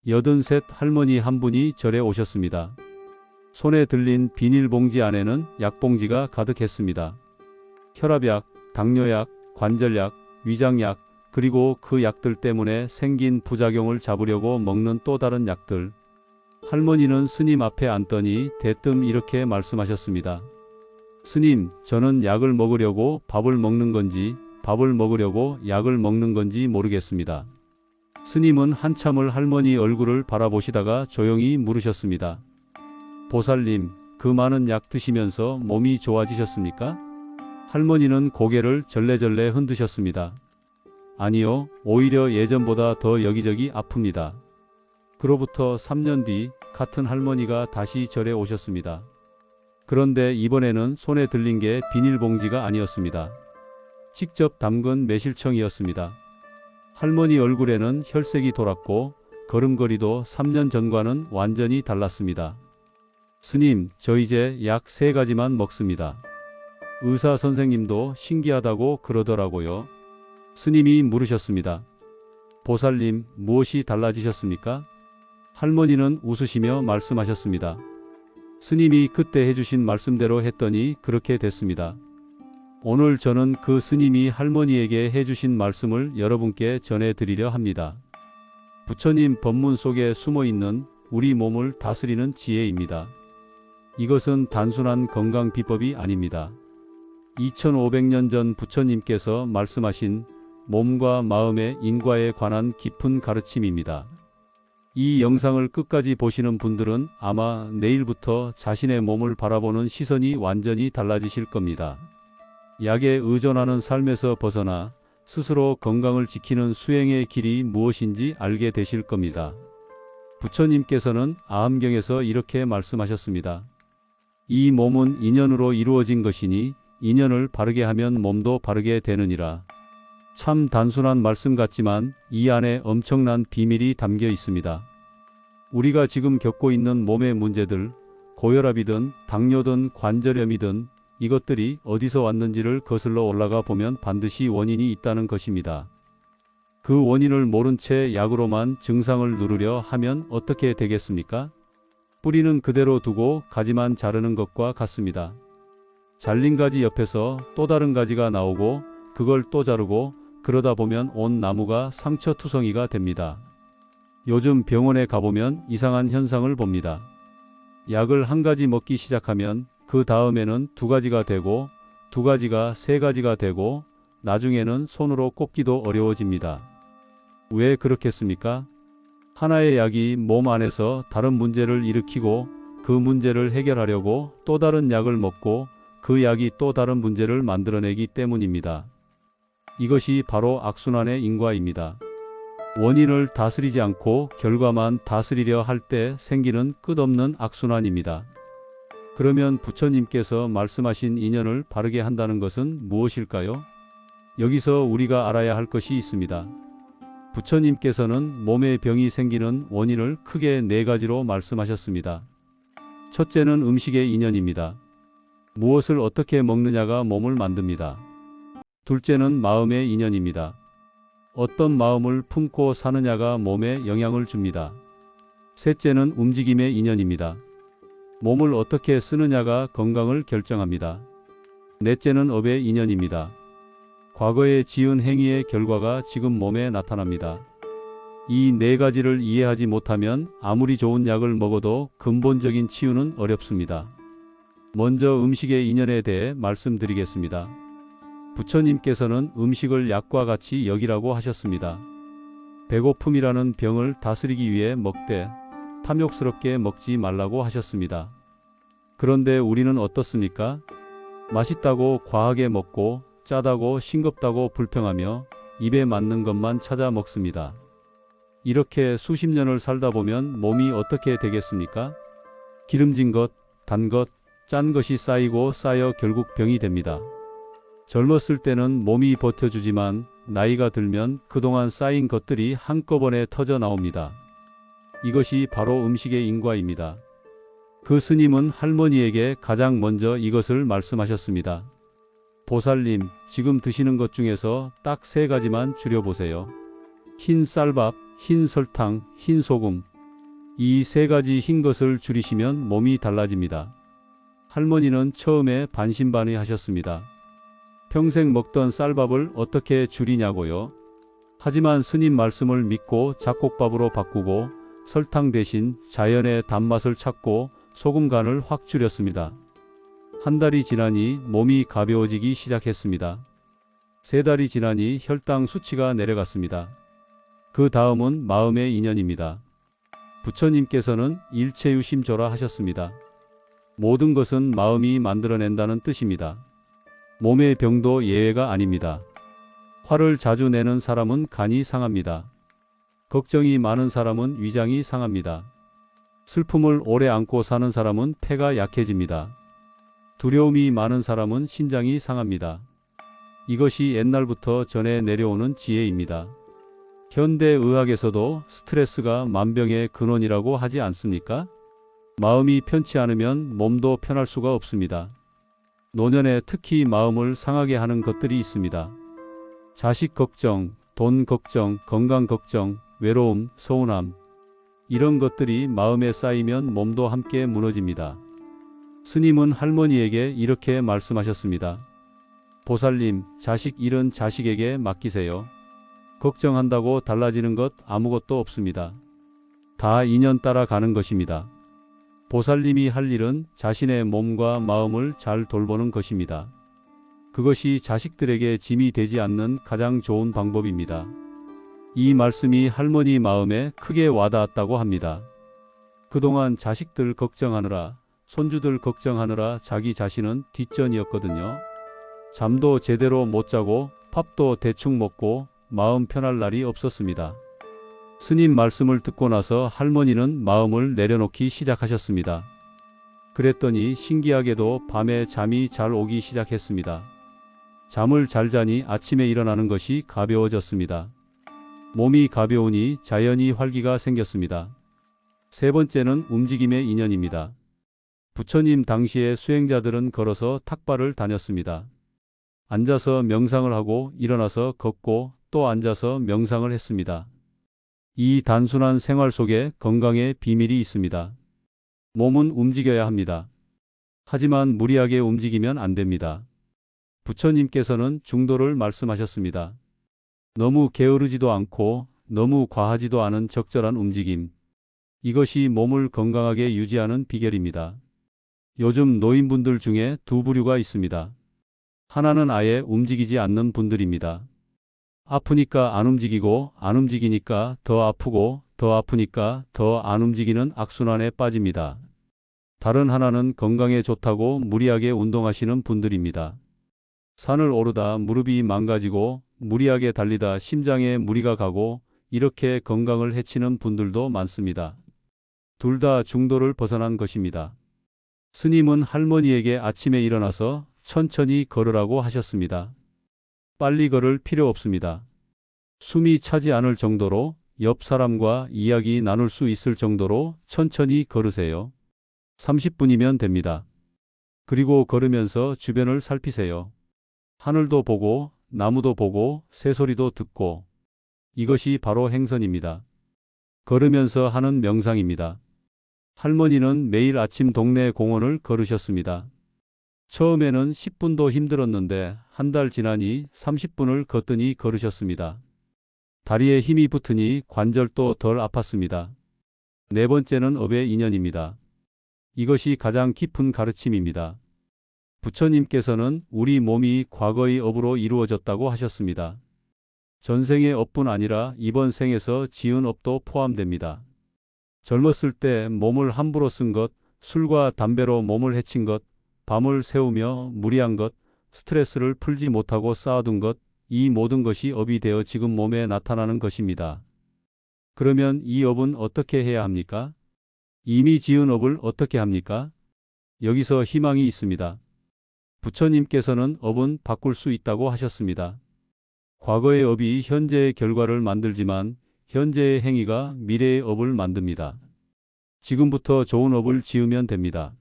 83 할머니 한 분이 절에 오셨습니다. 손에 들린 비닐봉지 안에는 약봉지가 가득했습니다. 혈압약, 당뇨약, 관절약, 위장약, 그리고 그 약들 때문에 생긴 부작용을 잡으려고 먹는 또 다른 약들. 할머니는 스님 앞에 앉더니 대뜸 이렇게 말씀하셨습니다. 스님, 저는 약을 먹으려고 밥을 먹는 건지, 밥을 먹으려고 약을 먹는 건지 모르겠습니다. 스님은 한참을 할머니 얼굴을 바라보시다가 조용히 물으셨습니다. 보살님, 그 많은 약 드시면서 몸이 좋아지셨습니까? 할머니는 고개를 절레절레 흔드셨습니다. 아니요, 오히려 예전보다 더 여기저기 아픕니다. 그로부터 3년 뒤 같은 할머니가 다시 절에 오셨습니다. 그런데 이번에는 손에 들린 게 비닐봉지가 아니었습니다. 직접 담근 매실청이었습니다. 할머니 얼굴에는 혈색이 돌았고 걸음걸이도 3년 전과는 완전히 달랐습니다. 스님, 저 이제 약 3가지만 먹습니다. 의사 선생님도 신기하다고 그러더라고요. 스님이 물으셨습니다. 보살님, 무엇이 달라지셨습니까? 할머니는 웃으시며 말씀하셨습니다. 스님이 그때 해주신 말씀대로 했더니 그렇게 됐습니다. 오늘 저는 그 스님이 할머니에게 해주신 말씀을 여러분께 전해드리려 합니다. 부처님 법문 속에 숨어있는 우리 몸을 다스리는 지혜입니다. 이것은 단순한 건강 비법이 아닙니다. 2500년 전 부처님께서 말씀하신 몸과 마음의 인과에 관한 깊은 가르침입니다. 이 영상을 끝까지 보시는 분들은 아마 내일부터 자신의 몸을 바라보는 시선이 완전히 달라지실 겁니다. 약에 의존하는 삶에서 벗어나 스스로 건강을 지키는 수행의 길이 무엇인지 알게 되실 겁니다. 부처님께서는 아함경에서 이렇게 말씀하셨습니다. 이 몸은 인연으로 이루어진 것이니 인연을 바르게 하면 몸도 바르게 되느니라. 참 단순한 말씀 같지만 이 안에 엄청난 비밀이 담겨 있습니다. 우리가 지금 겪고 있는 몸의 문제들, 고혈압이든 당뇨든 관절염이든 이것들이 어디서 왔는지를 거슬러 올라가 보면 반드시 원인이 있다는 것입니다. 그 원인을 모른 채 약으로만 증상을 누르려 하면 어떻게 되겠습니까? 뿌리는 그대로 두고 가지만 자르는 것과 같습니다. 잘린 가지 옆에서 또 다른 가지가 나오고 그걸 또 자르고 그러다 보면 온 나무가 상처투성이가 됩니다. 요즘 병원에 가보면 이상한 현상을 봅니다. 약을 한 가지 먹기 시작하면 그 다음에는 2가지가 되고 2가지가 3가지가 되고 나중에는 손으로 꼽기도 어려워집니다. 왜 그렇겠습니까? 하나의 약이 몸 안에서 다른 문제를 일으키고 그 문제를 해결하려고 또 다른 약을 먹고 그 약이 또 다른 문제를 만들어내기 때문입니다. 이것이 바로 악순환의 인과입니다. 원인을 다스리지 않고 결과만 다스리려 할 때 생기는 끝없는 악순환입니다. 그러면 부처님께서 말씀하신 인연을 바르게 한다는 것은 무엇일까요? 여기서 우리가 알아야 할 것이 있습니다. 부처님께서는 몸에 병이 생기는 원인을 크게 4가지로 말씀하셨습니다. 첫째는 음식의 인연입니다. 무엇을 어떻게 먹느냐가 몸을 만듭니다. 둘째는 마음의 인연입니다. 어떤 마음을 품고 사느냐가 몸에 영향을 줍니다. 셋째는 움직임의 인연입니다. 몸을 어떻게 쓰느냐가 건강을 결정합니다. 넷째는 업의 인연입니다. 과거에 지은 행위의 결과가 지금 몸에 나타납니다. 이 4가지를 이해하지 못하면 아무리 좋은 약을 먹어도 근본적인 치유는 어렵습니다. 먼저 음식의 인연에 대해 말씀드리겠습니다. 부처님께서는 음식을 약과 같이 여기라고 하셨습니다. 배고픔이라는 병을 다스리기 위해 먹되 탐욕스럽게 먹지 말라고 하셨습니다. 그런데 우리는 어떻습니까? 맛있다고 과하게 먹고 짜다고 싱겁다고 불평하며 입에 맞는 것만 찾아 먹습니다. 이렇게 수십 년을 살다 보면 몸이 어떻게 되겠습니까? 기름진 것, 단 것, 짠 것이 쌓이고 쌓여 결국 병이 됩니다. 젊었을 때는 몸이 버텨주지만 나이가 들면 그동안 쌓인 것들이 한꺼번에 터져 나옵니다. 이것이 바로 음식의 인과입니다. 그 스님은 할머니에게 가장 먼저 이것을 말씀하셨습니다. 보살님, 지금 드시는 것 중에서 딱 3가지만 줄여보세요. 흰 쌀밥, 흰 설탕, 흰 소금, 이 세 가지 흰 것을 줄이시면 몸이 달라집니다. 할머니는 처음에 반신반의하셨습니다. 평생 먹던 쌀밥을 어떻게 줄이냐고요? 하지만 스님 말씀을 믿고 잡곡밥으로 바꾸고 설탕 대신 자연의 단맛을 찾고 소금 간을 확 줄였습니다. 한 달이 지나니 몸이 가벼워지기 시작했습니다. 세 달이 지나니 혈당 수치가 내려갔습니다. 그 다음은 마음의 인연입니다. 부처님께서는 일체유심조라 하셨습니다. 모든 것은 마음이 만들어낸다는 뜻입니다. 몸의 병도 예외가 아닙니다. 화를 자주 내는 사람은 간이 상합니다. 걱정이 많은 사람은 위장이 상합니다. 슬픔을 오래 안고 사는 사람은 폐가 약해집니다. 두려움이 많은 사람은 신장이 상합니다. 이것이 옛날부터 전해 내려오는 지혜입니다. 현대의학에서도 스트레스가 만병의 근원이라고 하지 않습니까? 마음이 편치 않으면 몸도 편할 수가 없습니다. 노년에 특히 마음을 상하게 하는 것들이 있습니다. 자식 걱정, 돈 걱정, 건강 걱정, 외로움, 서운함. 이런 것들이 마음에 쌓이면 몸도 함께 무너집니다. 스님은 할머니에게 이렇게 말씀하셨습니다. 보살님, 자식 일은 자식에게 맡기세요. 걱정한다고 달라지는 것 아무것도 없습니다. 다 인연 따라 가는 것입니다. 보살님이 할 일은 자신의 몸과 마음을 잘 돌보는 것입니다. 그것이 자식들에게 짐이 되지 않는 가장 좋은 방법입니다. 이 말씀이 할머니 마음에 크게 와닿았다고 합니다. 그동안 자식들 걱정하느라, 손주들 걱정하느라 자기 자신은 뒷전이었거든요. 잠도 제대로 못 자고 밥도 대충 먹고 마음 편할 날이 없었습니다. 스님 말씀을 듣고 나서 할머니는 마음을 내려놓기 시작하셨습니다. 그랬더니 신기하게도 밤에 잠이 잘 오기 시작했습니다. 잠을 잘 자니 아침에 일어나는 것이 가벼워졌습니다. 몸이 가벼우니 자연히 활기가 생겼습니다. 세 번째는 움직임의 인연입니다. 부처님 당시의 수행자들은 걸어서 탁발을 다녔습니다. 앉아서 명상을 하고 일어나서 걷고 또 앉아서 명상을 했습니다. 이 단순한 생활 속에 건강의 비밀이 있습니다. 몸은 움직여야 합니다. 하지만 무리하게 움직이면 안 됩니다. 부처님께서는 중도를 말씀하셨습니다. 너무 게으르지도 않고 너무 과하지도 않은 적절한 움직임. 이것이 몸을 건강하게 유지하는 비결입니다. 요즘 노인분들 중에 두 부류가 있습니다. 하나는 아예 움직이지 않는 분들입니다. 아프니까 안 움직이고 안 움직이니까 더 아프고 더 아프니까 더 안 움직이는 악순환에 빠집니다. 다른 하나는 건강에 좋다고 무리하게 운동하시는 분들입니다. 산을 오르다 무릎이 망가지고 무리하게 달리다 심장에 무리가 가고 이렇게 건강을 해치는 분들도 많습니다. 둘 다 중도를 벗어난 것입니다. 스님은 할머니에게 아침에 일어나서 천천히 걸으라고 하셨습니다. 빨리 걸을 필요 없습니다. 숨이 차지 않을 정도로 옆 사람과 이야기 나눌 수 있을 정도로 천천히 걸으세요. 30분이면 됩니다. 그리고 걸으면서 주변을 살피세요. 하늘도 보고 나무도 보고 새소리도 듣고. 이것이 바로 행선입니다. 걸으면서 하는 명상입니다. 할머니는 매일 아침 동네 공원을 걸으셨습니다. 처음에는 10분도 힘들었는데 한 달 지나니 30분을 걷더니 걸으셨습니다. 다리에 힘이 붙으니 관절도 덜 아팠습니다. 네 번째는 업의 인연입니다. 이것이 가장 깊은 가르침입니다. 부처님께서는 우리 몸이 과거의 업으로 이루어졌다고 하셨습니다. 전생의 업뿐 아니라 이번 생에서 지은 업도 포함됩니다. 젊었을 때 몸을 함부로 쓴 것, 술과 담배로 몸을 해친 것, 밤을 새우며 무리한 것, 스트레스를 풀지 못하고 쌓아둔 것, 이 모든 것이 업이 되어 지금 몸에 나타나는 것입니다. 그러면 이 업은 어떻게 해야 합니까? 이미 지은 업을 어떻게 합니까? 여기서 희망이 있습니다. 부처님께서는 업은 바꿀 수 있다고 하셨습니다. 과거의 업이 현재의 결과를 만들지만 현재의 행위가 미래의 업을 만듭니다. 지금부터 좋은 업을 지으면 됩니다.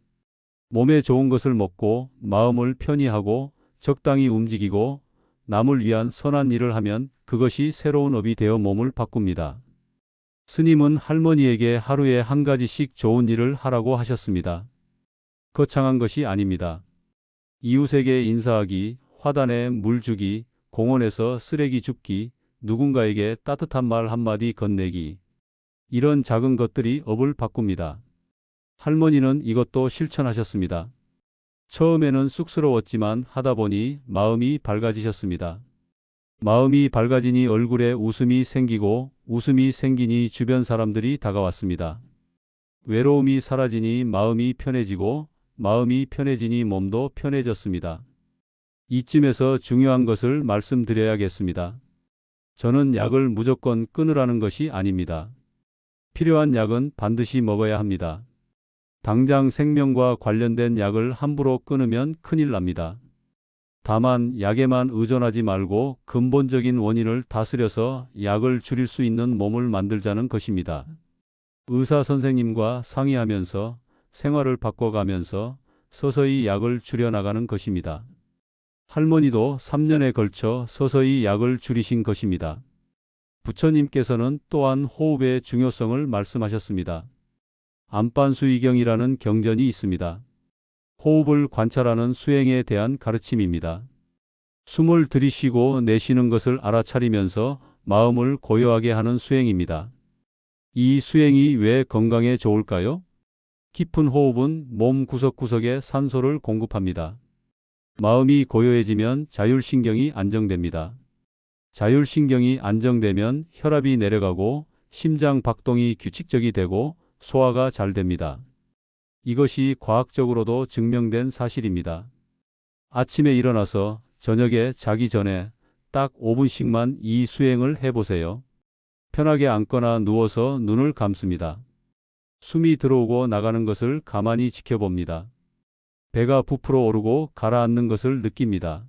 몸에 좋은 것을 먹고 마음을 편히 하고 적당히 움직이고 남을 위한 선한 일을 하면 그것이 새로운 업이 되어 몸을 바꿉니다. 스님은 할머니에게 하루에 한 가지씩 좋은 일을 하라고 하셨습니다. 거창한 것이 아닙니다. 이웃에게 인사하기, 화단에 물 주기, 공원에서 쓰레기 줍기, 누군가에게 따뜻한 말 한마디 건네기. 이런 작은 것들이 업을 바꿉니다. 할머니는 이것도 실천하셨습니다. 처음에는 쑥스러웠지만 하다 보니 마음이 밝아지셨습니다. 마음이 밝아지니 얼굴에 웃음이 생기고 웃음이 생기니 주변 사람들이 다가왔습니다. 외로움이 사라지니 마음이 편해지고 마음이 편해지니 몸도 편해졌습니다. 이쯤에서 중요한 것을 말씀드려야겠습니다. 저는 약을 무조건 끊으라는 것이 아닙니다. 필요한 약은 반드시 먹어야 합니다. 당장 생명과 관련된 약을 함부로 끊으면 큰일 납니다. 다만 약에만 의존하지 말고 근본적인 원인을 다스려서 약을 줄일 수 있는 몸을 만들자는 것입니다. 의사 선생님과 상의하면서 생활을 바꿔가면서 서서히 약을 줄여나가는 것입니다. 할머니도 3년에 걸쳐 서서히 약을 줄이신 것입니다. 부처님께서는 또한 호흡의 중요성을 말씀하셨습니다. 안반수이경이라는 경전이 있습니다. 호흡을 관찰하는 수행에 대한 가르침입니다. 숨을 들이쉬고 내쉬는 것을 알아차리면서 마음을 고요하게 하는 수행입니다. 이 수행이 왜 건강에 좋을까요? 깊은 호흡은 몸 구석구석에 산소를 공급합니다. 마음이 고요해지면 자율신경이 안정됩니다. 자율신경이 안정되면 혈압이 내려가고 심장 박동이 규칙적이 되고 소화가 잘 됩니다. 이것이 과학적으로도 증명된 사실입니다. 아침에 일어나서 저녁에 자기 전에 딱 5분씩만 이 수행을 해보세요. 편하게 앉거나 누워서 눈을 감습니다. 숨이 들어오고 나가는 것을 가만히 지켜봅니다. 배가 부풀어 오르고 가라앉는 것을 느낍니다.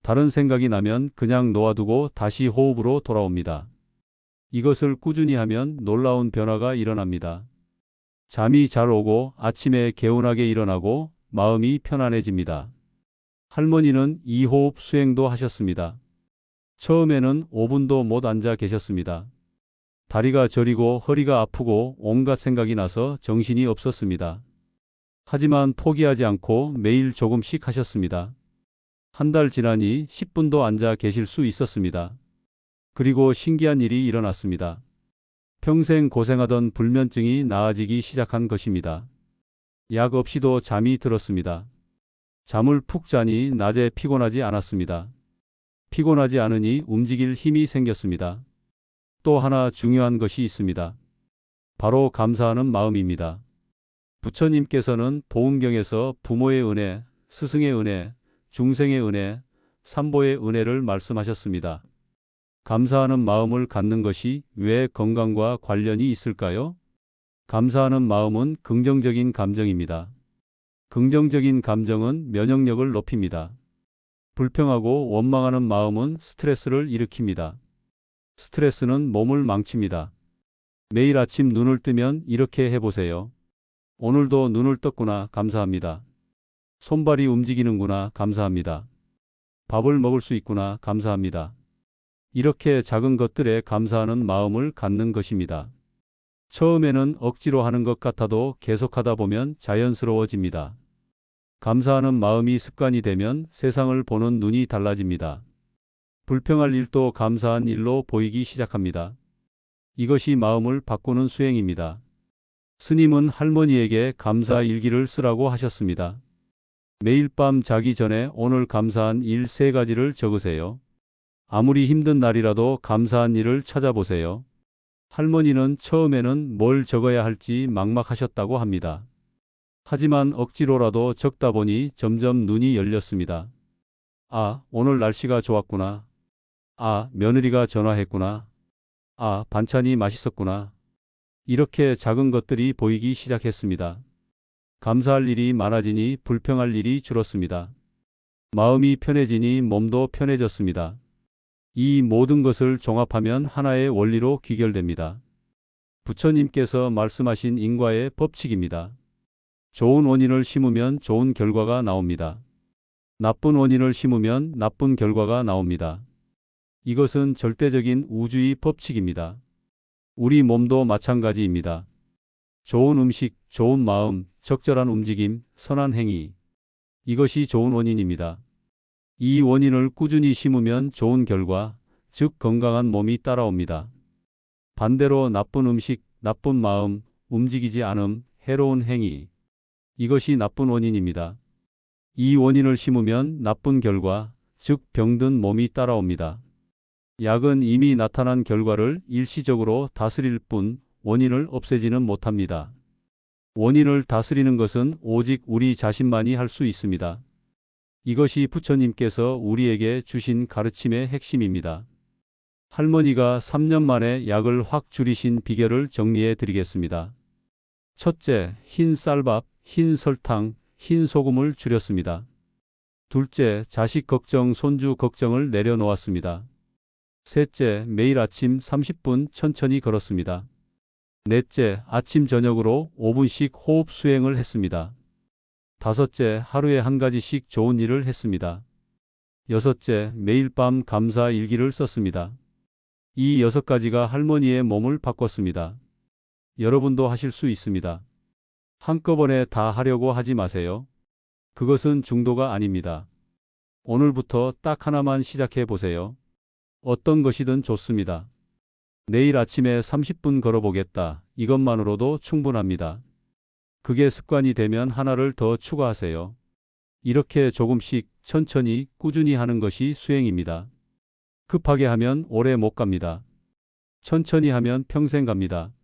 다른 생각이 나면 그냥 놓아두고 다시 호흡으로 돌아옵니다. 이것을 꾸준히 하면 놀라운 변화가 일어납니다. 잠이 잘 오고 아침에 개운하게 일어나고 마음이 편안해집니다. 할머니는 이 호흡 수행도 하셨습니다. 처음에는 5분도 못 앉아 계셨습니다. 다리가 저리고 허리가 아프고 온갖 생각이 나서 정신이 없었습니다. 하지만 포기하지 않고 매일 조금씩 하셨습니다. 한 달 지나니 10분도 앉아 계실 수 있었습니다. 그리고 신기한 일이 일어났습니다. 평생 고생하던 불면증이 나아지기 시작한 것입니다. 약 없이도 잠이 들었습니다. 잠을 푹 자니 낮에 피곤하지 않았습니다. 피곤하지 않으니 움직일 힘이 생겼습니다. 또 하나 중요한 것이 있습니다. 바로 감사하는 마음입니다. 부처님께서는 보음경에서 부모의 은혜, 스승의 은혜, 중생의 은혜, 삼보의 은혜를 말씀하셨습니다. 감사하는 마음을 갖는 것이 왜 건강과 관련이 있을까요? 감사하는 마음은 긍정적인 감정입니다. 긍정적인 감정은 면역력을 높입니다. 불평하고 원망하는 마음은 스트레스를 일으킵니다. 스트레스는 몸을 망칩니다. 매일 아침 눈을 뜨면 이렇게 해보세요. 오늘도 눈을 떴구나, 감사합니다. 손발이 움직이는구나, 감사합니다. 밥을 먹을 수 있구나, 감사합니다. 이렇게 작은 것들에 감사하는 마음을 갖는 것입니다. 처음에는 억지로 하는 것 같아도 계속하다 보면 자연스러워집니다. 감사하는 마음이 습관이 되면 세상을 보는 눈이 달라집니다. 불평할 일도 감사한 일로 보이기 시작합니다. 이것이 마음을 바꾸는 수행입니다. 스님은 할머니에게 감사 일기를 쓰라고 하셨습니다. 매일 밤 자기 전에 오늘 감사한 일 3가지를 적으세요. 아무리 힘든 날이라도 감사한 일을 찾아보세요. 할머니는 처음에는 뭘 적어야 할지 막막하셨다고 합니다. 하지만 억지로라도 적다 보니 점점 눈이 열렸습니다. 아, 오늘 날씨가 좋았구나. 아, 며느리가 전화했구나. 아, 반찬이 맛있었구나. 이렇게 작은 것들이 보이기 시작했습니다. 감사할 일이 많아지니 불평할 일이 줄었습니다. 마음이 편해지니 몸도 편해졌습니다. 이 모든 것을 종합하면 하나의 원리로 귀결됩니다. 부처님께서 말씀하신 인과의 법칙입니다. 좋은 원인을 심으면 좋은 결과가 나옵니다. 나쁜 원인을 심으면 나쁜 결과가 나옵니다. 이것은 절대적인 우주의 법칙입니다. 우리 몸도 마찬가지입니다. 좋은 음식, 좋은 마음, 적절한 움직임, 선한 행위. 이것이 좋은 원인입니다. 이 원인을 꾸준히 심으면 좋은 결과, 즉 건강한 몸이 따라옵니다. 반대로 나쁜 음식, 나쁜 마음, 움직이지 않음, 해로운 행위. 이것이 나쁜 원인입니다. 이 원인을 심으면 나쁜 결과, 즉 병든 몸이 따라옵니다. 약은 이미 나타난 결과를 일시적으로 다스릴 뿐 원인을 없애지는 못합니다. 원인을 다스리는 것은 오직 우리 자신만이 할 수 있습니다. 이것이 부처님께서 우리에게 주신 가르침의 핵심입니다. 할머니가 3년 만에 약을 확 줄이신 비결을 정리해 드리겠습니다. 첫째, 흰 쌀밥, 흰 설탕, 흰 소금을 줄였습니다. 둘째, 자식 걱정, 손주 걱정을 내려놓았습니다. 셋째, 매일 아침 30분 천천히 걸었습니다. 넷째, 아침 저녁으로 5분씩 호흡 수행을 했습니다. 다섯째, 하루에 한 가지씩 좋은 일을 했습니다. 여섯째, 매일 밤 감사 일기를 썼습니다. 이 6가지가 할머니의 몸을 바꿨습니다. 여러분도 하실 수 있습니다. 한꺼번에 다 하려고 하지 마세요. 그것은 중도가 아닙니다. 오늘부터 딱 하나만 시작해 보세요. 어떤 것이든 좋습니다. 내일 아침에 30분 걸어보겠다. 이것만으로도 충분합니다. 그게 습관이 되면 하나를 더 추가하세요. 이렇게 조금씩 천천히 꾸준히 하는 것이 수행입니다. 급하게 하면 오래 못 갑니다. 천천히 하면 평생 갑니다.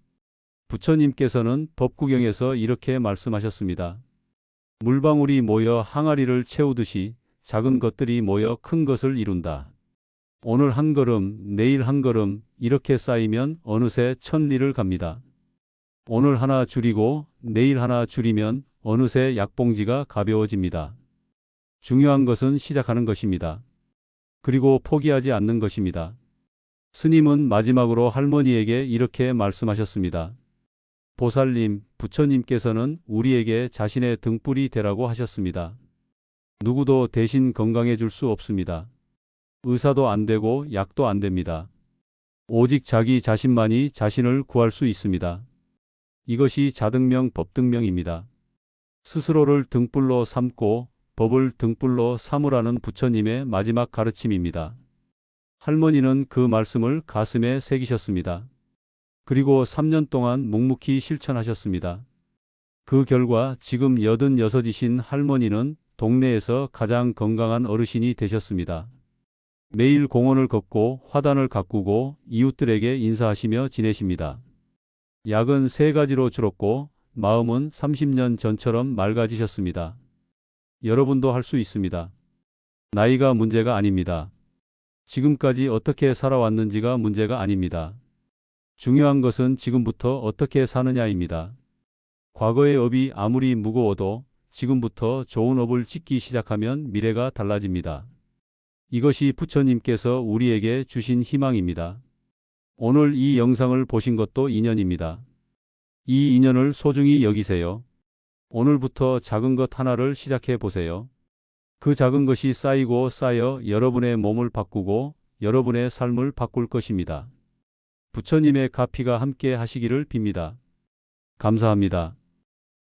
부처님께서는 법구경에서 이렇게 말씀하셨습니다. 물방울이 모여 항아리를 채우듯이 작은 것들이 모여 큰 것을 이룬다. 오늘 한 걸음, 내일 한 걸음 이렇게 쌓이면 어느새 1000리를 갑니다. 오늘 하나 줄이고 내일 하나 줄이면 어느새 약봉지가 가벼워집니다. 중요한 것은 시작하는 것입니다. 그리고 포기하지 않는 것입니다. 스님은 마지막으로 할머니에게 이렇게 말씀하셨습니다. 보살님, 부처님께서는 우리에게 자신의 등불이 되라고 하셨습니다. 누구도 대신 건강해 줄 수 없습니다. 의사도 안 되고 약도 안 됩니다. 오직 자기 자신만이 자신을 구할 수 있습니다. 이것이 자등명 법등명입니다. 스스로를 등불로 삼고 법을 등불로 삼으라는 부처님의 마지막 가르침입니다. 할머니는 그 말씀을 가슴에 새기셨습니다. 그리고 3년 동안 묵묵히 실천하셨습니다. 그 결과 지금 86이신 할머니는 동네에서 가장 건강한 어르신이 되셨습니다. 매일 공원을 걷고 화단을 가꾸고 이웃들에게 인사하시며 지내십니다. 약은 3가지로 줄었고 마음은 30년 전처럼 맑아지셨습니다. 여러분도 할 수 있습니다. 나이가 문제가 아닙니다. 지금까지 어떻게 살아왔는지가 문제가 아닙니다. 중요한 것은 지금부터 어떻게 사느냐입니다. 과거의 업이 아무리 무거워도 지금부터 좋은 업을 짓기 시작하면 미래가 달라집니다. 이것이 부처님께서 우리에게 주신 희망입니다. 오늘 이 영상을 보신 것도 인연입니다. 이 인연을 소중히 여기세요. 오늘부터 작은 것 하나를 시작해 보세요. 그 작은 것이 쌓이고 쌓여 여러분의 몸을 바꾸고 여러분의 삶을 바꿀 것입니다. 부처님의 가피가 함께 하시기를 빕니다. 감사합니다.